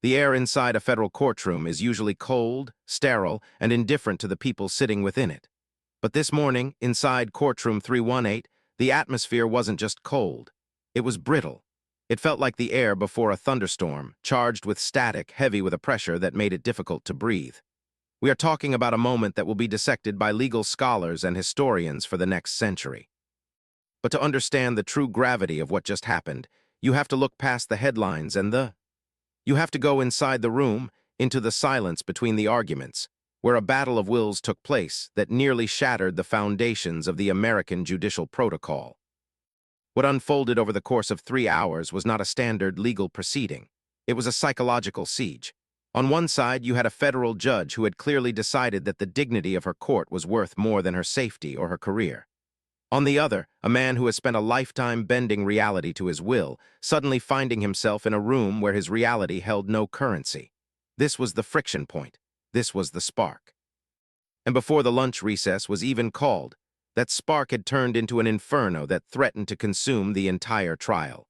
The air inside a federal courtroom is usually cold, sterile, and indifferent to the people sitting within it. But this morning, inside courtroom 318, the atmosphere wasn't just cold. It was brittle. It felt like the air before a thunderstorm, charged with static, heavy with a pressure that made it difficult to breathe. We are talking about a moment that will be dissected by legal scholars and historians for the next century. But to understand the true gravity of what just happened, you have to look past the headlines you have to go inside the room, into the silence between the arguments, where a battle of wills took place that nearly shattered the foundations of the American judicial protocol. What unfolded over the course of 3 hours was not a standard legal proceeding. It was a psychological siege. On one side, you had a federal judge who had clearly decided that the dignity of her court was worth more than her safety or her career. On the other, a man who has spent a lifetime bending reality to his will, suddenly finding himself in a room where his reality held no currency. This was the friction point. This was the spark. And before the lunch recess was even called, that spark had turned into an inferno that threatened to consume the entire trial.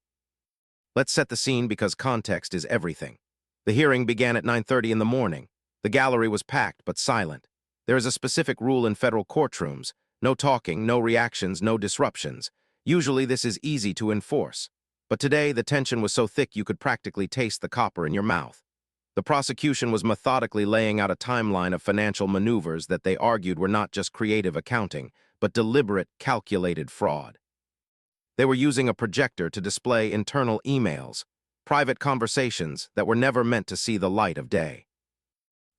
Let's set the scene because context is everything. The hearing began at 9:30 in the morning. The gallery was packed but silent. There is a specific rule in federal courtrooms: no talking, no reactions, no disruptions. Usually this is easy to enforce. But today the tension was so thick you could practically taste the copper in your mouth. The prosecution was methodically laying out a timeline of financial maneuvers that they argued were not just creative accounting, but deliberate, calculated fraud. They were using a projector to display internal emails, private conversations that were never meant to see the light of day.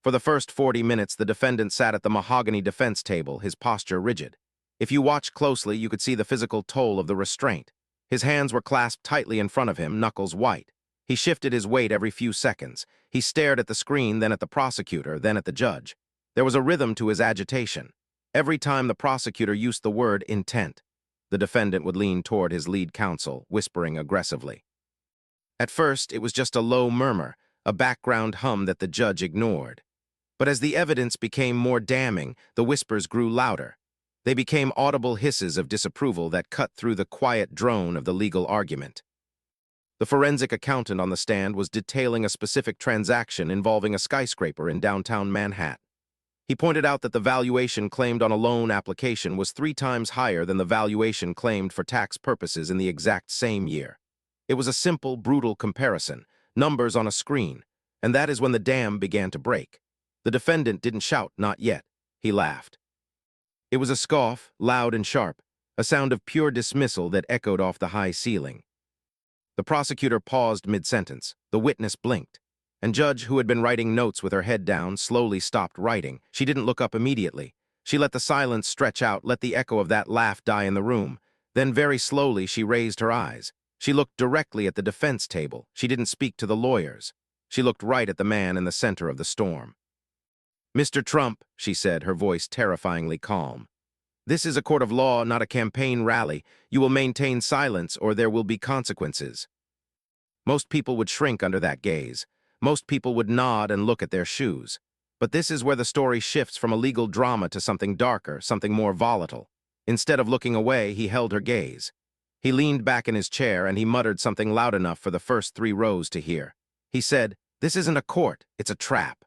For the first 40 minutes, the defendant sat at the mahogany defense table, his posture rigid. If you watched closely, you could see the physical toll of the restraint. His hands were clasped tightly in front of him, knuckles white. He shifted his weight every few seconds. He stared at the screen, then at the prosecutor, then at the judge. There was a rhythm to his agitation. Every time the prosecutor used the word intent, the defendant would lean toward his lead counsel, whispering aggressively. At first, it was just a low murmur, a background hum that the judge ignored. But as the evidence became more damning, the whispers grew louder. They became audible hisses of disapproval that cut through the quiet drone of the legal argument. The forensic accountant on the stand was detailing a specific transaction involving a skyscraper in downtown Manhattan. He pointed out that the valuation claimed on a loan application was 3 times higher than the valuation claimed for tax purposes in the exact same year. It was a simple, brutal comparison, numbers on a screen, and that is when the dam began to break. The defendant didn't shout, not yet. He laughed. It was a scoff, loud and sharp, a sound of pure dismissal that echoed off the high ceiling. The prosecutor paused mid-sentence. The witness blinked. And Judge, who had been writing notes with her head down, slowly stopped writing. She didn't look up immediately. She let the silence stretch out, let the echo of that laugh die in the room. Then very slowly she raised her eyes. She looked directly at the defense table. She didn't speak to the lawyers. She looked right at the man in the center of the storm. "Mr. Trump," she said, her voice terrifyingly calm. "This is a court of law, not a campaign rally. You will maintain silence or there will be consequences." Most people would shrink under that gaze. Most people would nod and look at their shoes. But this is where the story shifts from a legal drama to something darker, something more volatile. Instead of looking away, he held her gaze. He leaned back in his chair and he muttered something loud enough for the first 3 rows to hear. He said, "This isn't a court, it's a trap."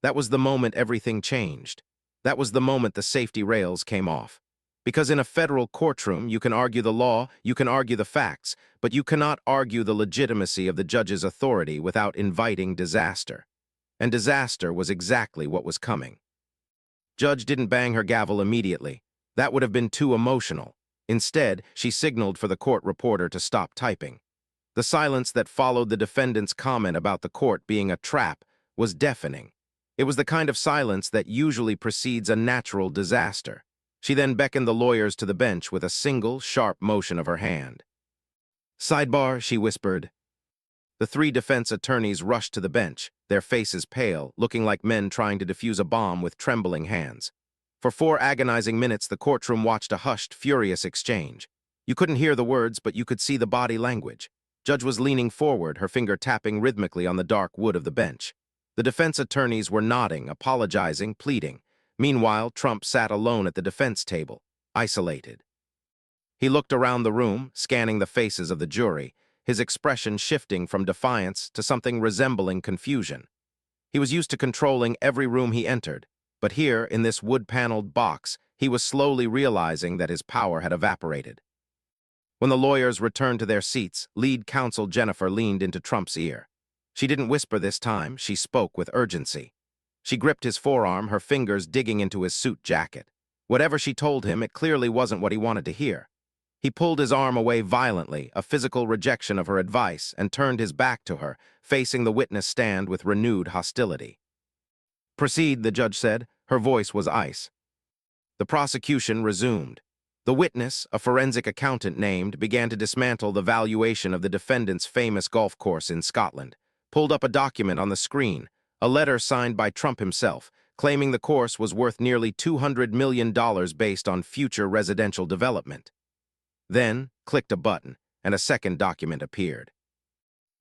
That was the moment everything changed. That was the moment the safety rails came off. Because in a federal courtroom, you can argue the law, you can argue the facts, but you cannot argue the legitimacy of the judge's authority without inviting disaster. And disaster was exactly what was coming. Judge didn't bang her gavel immediately. That would have been too emotional. Instead, she signaled for the court reporter to stop typing. The silence that followed the defendant's comment about the court being a trap was deafening. It was the kind of silence that usually precedes a natural disaster. She then beckoned the lawyers to the bench with a single, sharp motion of her hand. "Sidebar," she whispered. The 3 defense attorneys rushed to the bench, their faces pale, looking like men trying to defuse a bomb with trembling hands. For 4 agonizing minutes, the courtroom watched a hushed, furious exchange. You couldn't hear the words, but you could see the body language. Judge was leaning forward, her finger tapping rhythmically on the dark wood of the bench. The defense attorneys were nodding, apologizing, pleading. Meanwhile, Trump sat alone at the defense table, isolated. He looked around the room, scanning the faces of the jury, his expression shifting from defiance to something resembling confusion. He was used to controlling every room he entered, but here, in this wood-paneled box, he was slowly realizing that his power had evaporated. When the lawyers returned to their seats, lead counsel Jennifer leaned into Trump's ear. She didn't whisper this time, she spoke with urgency. She gripped his forearm, her fingers digging into his suit jacket. Whatever she told him, it clearly wasn't what he wanted to hear. He pulled his arm away violently, a physical rejection of her advice, and turned his back to her, facing the witness stand with renewed hostility. "Proceed," the judge said. Her voice was ice. The prosecution resumed. The witness, a forensic accountant named, began to dismantle the valuation of the defendant's famous golf course in Scotland, pulled up a document on the screen, a letter signed by Trump himself, claiming the course was worth nearly $200 million based on future residential development. Then, clicked a button, and a second document appeared.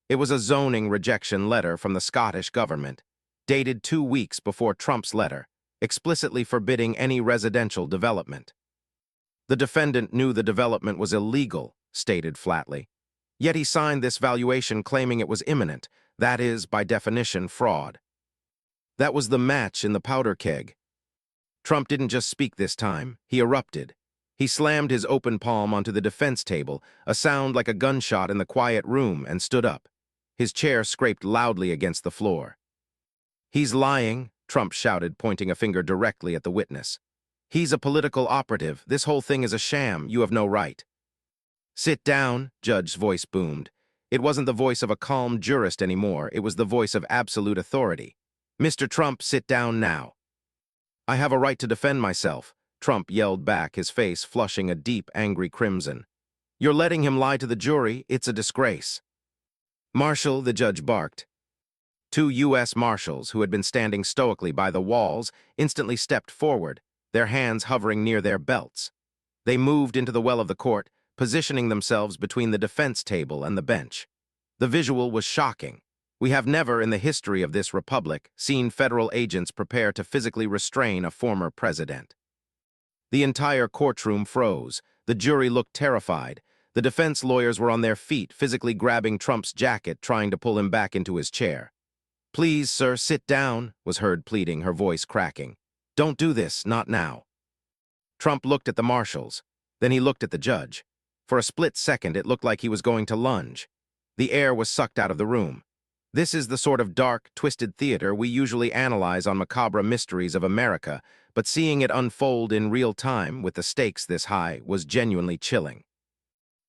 It was a zoning rejection letter from the Scottish government, dated 2 weeks before Trump's letter, explicitly forbidding any residential development. The defendant knew the development was illegal, stated flatly. Yet he signed this valuation claiming it was imminent, that is, by definition, fraud. That was the match in the powder keg. Trump didn't just speak this time, he erupted. He slammed his open palm onto the defense table, a sound like a gunshot in the quiet room, and stood up. His chair scraped loudly against the floor. "He's lying," Trump shouted, pointing a finger directly at the witness. "He's a political operative. This whole thing is a sham. You have no right." "Sit down," Judge's voice boomed. It wasn't the voice of a calm jurist anymore. It was the voice of absolute authority. "Mr. Trump, sit down now." "I have a right to defend myself," Trump yelled back, his face flushing a deep, angry crimson. "You're letting him lie to the jury. It's a disgrace." "Marshal," the judge barked. 2 U.S. Marshals, who had been standing stoically by the walls, instantly stepped forward, their hands hovering near their belts. They moved into the well of the court, positioning themselves between the defense table and the bench. The visual was shocking. We have never, in the history of this republic, seen federal agents prepare to physically restrain a former president. The entire courtroom froze. The jury looked terrified. The defense lawyers were on their feet, physically grabbing Trump's jacket, trying to pull him back into his chair. "Please, sir, sit down," was heard pleading, her voice cracking. "Don't do this, not now." Trump looked at the marshals. Then he looked at the judge. For a split second, it looked like he was going to lunge. The air was sucked out of the room. This is the sort of dark, twisted theater we usually analyze on macabre mysteries of America, but seeing it unfold in real time with the stakes this high was genuinely chilling.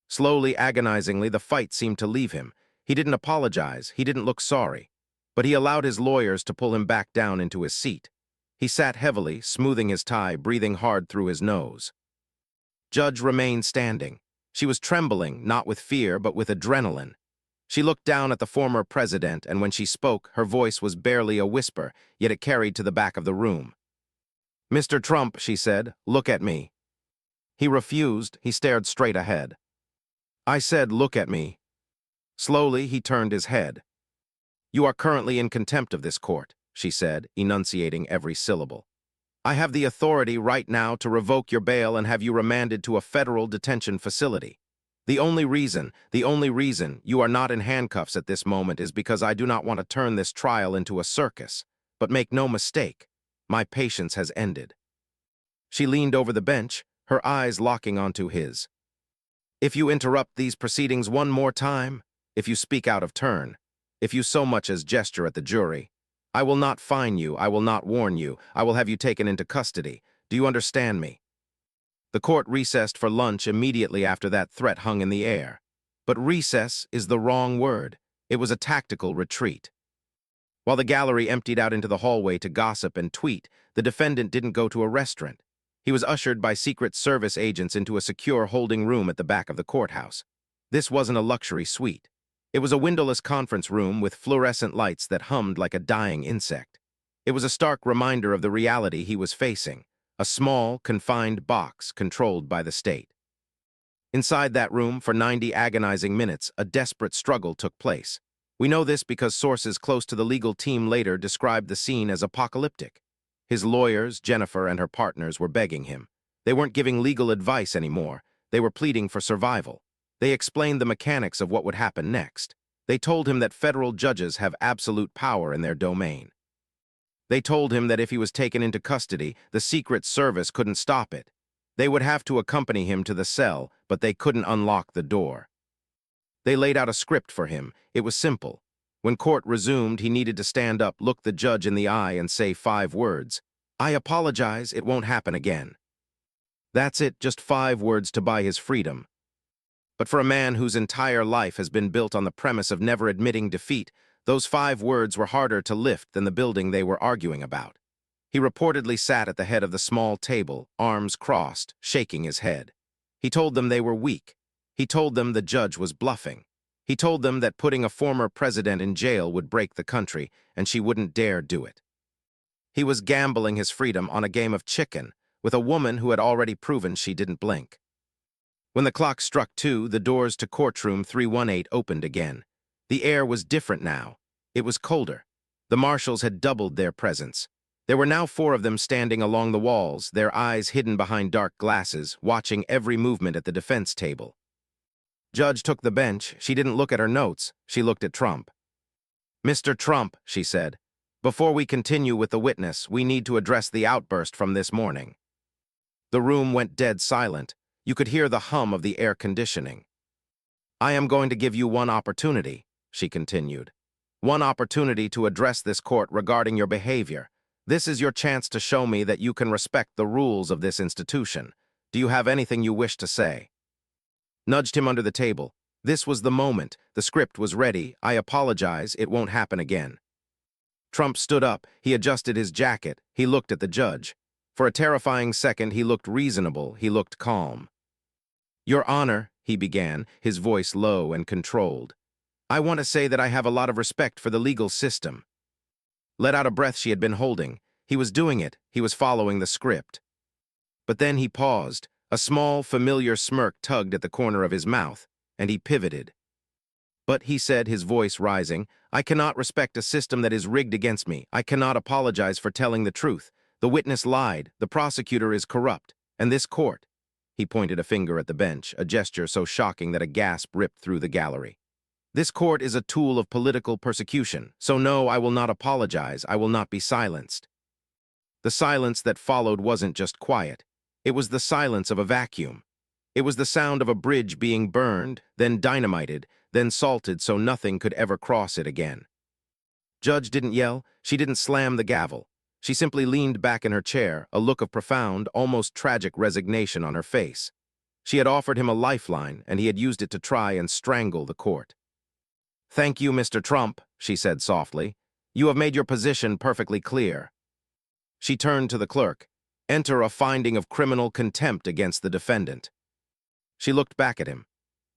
Slowly, agonizingly, the fight seemed to leave him. He didn't apologize, he didn't look sorry. But he allowed his lawyers to pull him back down into his seat. He sat heavily, smoothing his tie, breathing hard through his nose. Judge remained standing. She was trembling, not with fear, but with adrenaline. She looked down at the former president, and when she spoke, her voice was barely a whisper, yet it carried to the back of the room. "Mr. Trump," she said, "look at me." He refused. He stared straight ahead. "I said, look at me." Slowly, he turned his head. "You are currently in contempt of this court," she said, enunciating every syllable. "I have the authority right now to revoke your bail and have you remanded to a federal detention facility. The only reason you are not in handcuffs at this moment is because I do not want to turn this trial into a circus. But make no mistake, my patience has ended." She leaned over the bench, her eyes locking onto his. "If you interrupt these proceedings one more time, if you speak out of turn, if you so much as gesture at the jury, I will not fine you, I will not warn you, I will have you taken into custody. Do you understand me?" The court recessed for lunch immediately after that threat hung in the air. But recess is the wrong word. It was a tactical retreat. While the gallery emptied out into the hallway to gossip and tweet, the defendant didn't go to a restaurant. He was ushered by Secret Service agents into a secure holding room at the back of the courthouse. This wasn't a luxury suite. It was a windowless conference room with fluorescent lights that hummed like a dying insect. It was a stark reminder of the reality he was facing. A small, confined box controlled by the state. Inside that room, for 90 agonizing minutes, a desperate struggle took place. We know this because sources close to the legal team later described the scene as apocalyptic. His lawyers, Jennifer, and her partners were begging him. They weren't giving legal advice anymore. They were pleading for survival. They explained the mechanics of what would happen next. They told him that federal judges have absolute power in their domain. They told him that if he was taken into custody, the Secret Service couldn't stop it. They would have to accompany him to the cell, but they couldn't unlock the door. They laid out a script for him. It was simple. When court resumed, he needed to stand up, look the judge in the eye, and say 5 words. "I apologize, it won't happen again." That's it, just 5 words to buy his freedom. But for a man whose entire life has been built on the premise of never admitting defeat, those 5 words were harder to lift than the building they were arguing about. He reportedly sat at the head of the small table, arms crossed, shaking his head. He told them they were weak. He told them the judge was bluffing. He told them that putting a former president in jail would break the country, and she wouldn't dare do it. He was gambling his freedom on a game of chicken with a woman who had already proven she didn't blink. When the clock struck 2, the doors to courtroom 318 opened again. The air was different now. It was colder. The marshals had doubled their presence. There were now 4 of them standing along the walls, their eyes hidden behind dark glasses, watching every movement at the defense table. Judge took the bench. She didn't look at her notes. She looked at Trump. "Mr. Trump," she said, "before we continue with the witness, we need to address the outburst from this morning." The room went dead silent. You could hear the hum of the air conditioning. "I am going to give you one opportunity," she continued. "One opportunity to address this court regarding your behavior. This is your chance to show me that you can respect the rules of this institution. Do you have anything you wish to say?" Nudged him under the table. This was the moment. The script was ready. "I apologize. It won't happen again." Trump stood up. He adjusted his jacket. He looked at the judge. For a terrifying second, he looked reasonable. He looked calm. "Your Honor," he began, his voice low and controlled, "I want to say that I have a lot of respect for the legal system." Let out a breath she had been holding. He was doing it. He was following the script. But then he paused. A small, familiar smirk tugged at the corner of his mouth, and he pivoted. "But," he said, his voice rising, "I cannot respect a system that is rigged against me. I cannot apologize for telling the truth. The witness lied. The prosecutor is corrupt. And this court—" He pointed a finger at the bench, a gesture so shocking that a gasp ripped through the gallery. "This court is a tool of political persecution. So no, I will not apologize. I will not be silenced." The silence that followed wasn't just quiet. It was the silence of a vacuum. It was the sound of a bridge being burned, then dynamited, then salted so nothing could ever cross it again. Judge didn't yell. She didn't slam the gavel. She simply leaned back in her chair, a look of profound, almost tragic resignation on her face. She had offered him a lifeline, and he had used it to try and strangle the court. "Thank you, Mr. Trump," she said softly. "You have made your position perfectly clear." She turned to the clerk. "Enter a finding of criminal contempt against the defendant." She looked back at him.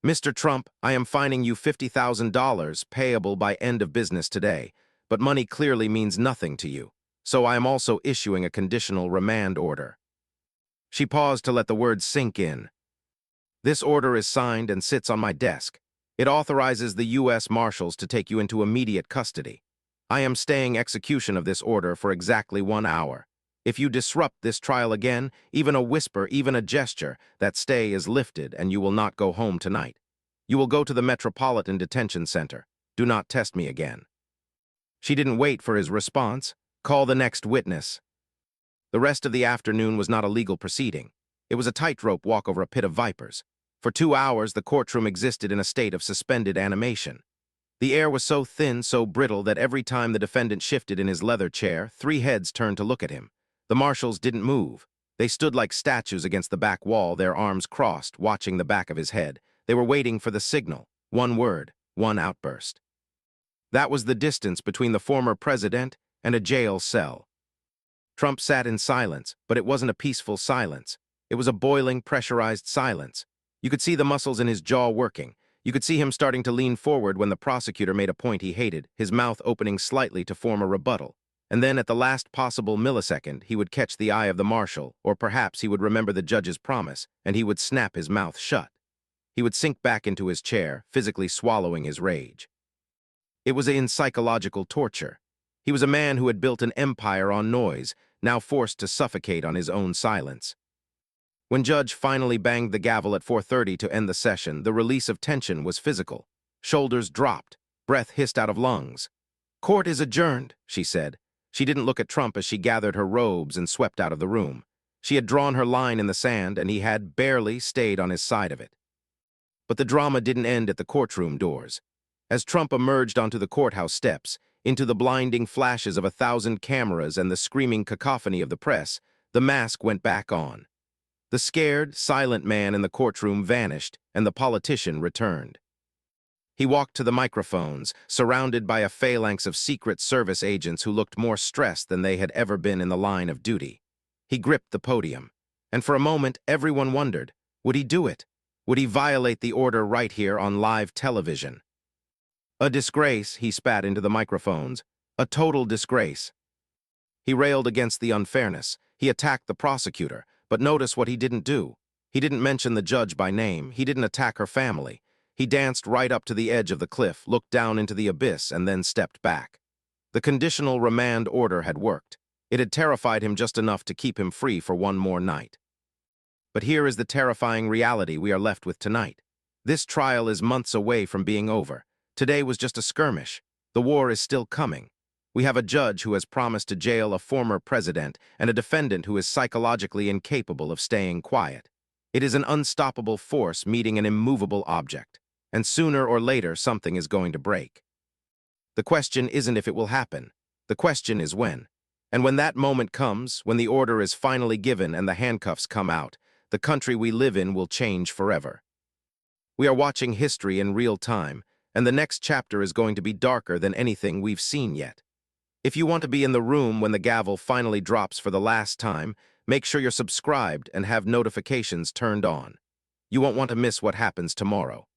"Mr. Trump, I am fining you $50,000 payable by end of business today, but money clearly means nothing to you, so I am also issuing a conditional remand order." She paused to let the words sink in. "This order is signed and sits on my desk. It authorizes the U.S. Marshals to take you into immediate custody. I am staying execution of this order for exactly 1 hour. If you disrupt this trial again, even a whisper, even a gesture, that stay is lifted and you will not go home tonight. You will go to the Metropolitan Detention Center. Do not test me again." She didn't wait for his response. "Call the next witness." The rest of the afternoon was not a legal proceeding. It was a tightrope walk over a pit of vipers. For 2 hours, the courtroom existed in a state of suspended animation. The air was so thin, so brittle, that every time the defendant shifted in his leather chair, 3 heads turned to look at him. The marshals didn't move. They stood like statues against the back wall, their arms crossed, watching the back of his head. They were waiting for the signal. One word, one outburst. That was the distance between the former president and a jail cell. Trump sat in silence, but it wasn't a peaceful silence. It was a boiling, pressurized silence. You could see the muscles in his jaw working. You could see him starting to lean forward when the prosecutor made a point he hated, his mouth opening slightly to form a rebuttal. And then at the last possible millisecond, he would catch the eye of the marshal, or perhaps he would remember the judge's promise, and he would snap his mouth shut. He would sink back into his chair, physically swallowing his rage. It was in psychological torture. He was a man who had built an empire on noise, now forced to suffocate on his own silence. When Judge finally banged the gavel at 4:30 to end the session, the release of tension was physical. Shoulders dropped, breath hissed out of lungs. "Court is adjourned," she said. She didn't look at Trump as she gathered her robes and swept out of the room. She had drawn her line in the sand, and he had barely stayed on his side of it. But the drama didn't end at the courtroom doors. As Trump emerged onto the courthouse steps, into the blinding flashes of 1,000 cameras and the screaming cacophony of the press, the mask went back on. The scared, silent man in the courtroom vanished, and the politician returned. He walked to the microphones, surrounded by a phalanx of Secret Service agents who looked more stressed than they had ever been in the line of duty. He gripped the podium, and for a moment everyone wondered, would he do it? Would he violate the order right here on live television? "A disgrace," he spat into the microphones. "A total disgrace." He railed against the unfairness. He attacked the prosecutor, but notice what he didn't do. He didn't mention the judge by name. He didn't attack her family. He danced right up to the edge of the cliff, looked down into the abyss, and then stepped back. The conditional remand order had worked. It had terrified him just enough to keep him free for one more night. But here is the terrifying reality we are left with tonight. This trial is months away from being over. Today was just a skirmish. The war is still coming. We have a judge who has promised to jail a former president and a defendant who is psychologically incapable of staying quiet. It is an unstoppable force meeting an immovable object, and sooner or later something is going to break. The question isn't if it will happen. The question is when. And when that moment comes, when the order is finally given and the handcuffs come out, the country we live in will change forever. We are watching history in real time, and the next chapter is going to be darker than anything we've seen yet. If you want to be in the room when the gavel finally drops for the last time, make sure you're subscribed and have notifications turned on. You won't want to miss what happens tomorrow.